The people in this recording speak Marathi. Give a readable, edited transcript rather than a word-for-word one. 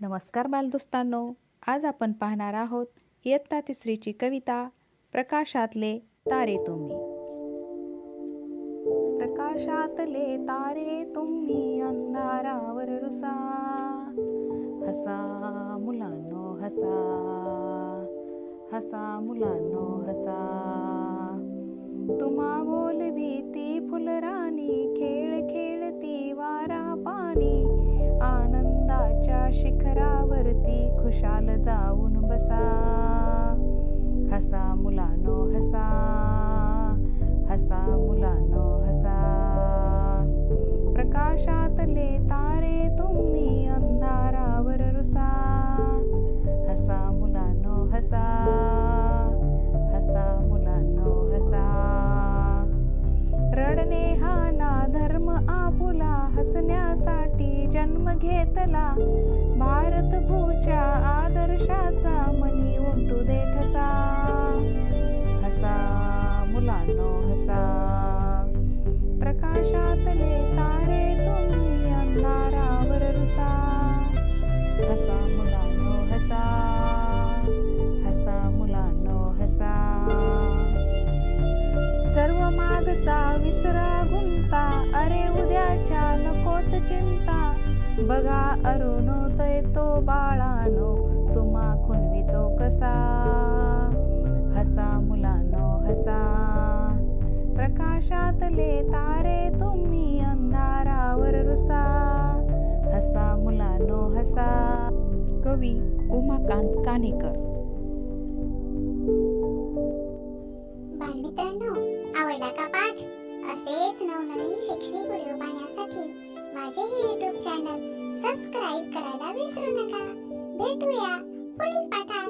नमस्कार बालदोस्तांनो, आज आपण पाहणार आहोत इयत्ता तिसरीची कविता प्रकाशातले तारे तुम्ही. प्रकाशातले तारे तुम्ही अंधारावर रुसा, हसा मुलांनो हसा, हसा मुलांनो हसा. तुम्हा बोलवी ती फुलराणी, खेळ खेळती वारा पाणी, आनंदाच्या शिखरावरती खुशाल जाऊन बसा. हसा मुलांनो हसा, हसा मुलांनो हसा. प्रकाशातले तारे तुम्ही अंधारावर रुसा, हसा मुलांनो हसा, हसा मुलांनो हसा. रडणे हा ना धर्म आपुला, हसण्यासाठी जन्म घेतला, भारत भूच्या आदर्शाचा मनी उमटू दे ठसा. हसा मुलांनो हसा. प्रकाशातले तारे तुम्ही अंधारावर रुसा, हसा मुलांनो हसा, हसा मुलांनो हसा. सर्व मागचा विसरा गुंता, अरे उद्याच्या नकोच चिंता, बघा अरुणोदय तो बाळानो, तुम्हा खुनवितो कसा. हसा मुलांनो हसा. प्रकाशातले तारे तुम्ही अंधारावर रुसा, हसा मुलांनो हसा. कवी उमाकांत कानेकर. बालमित्रांनो, आवडला का पाठ? असेच नवनवीन शैक्षणिक व्हिडिओ पाहण्यासाठी माझे हे YouTube चॅनल सबस्क्राईब करायला विसरू नका. भेटूया पुढील पाठात.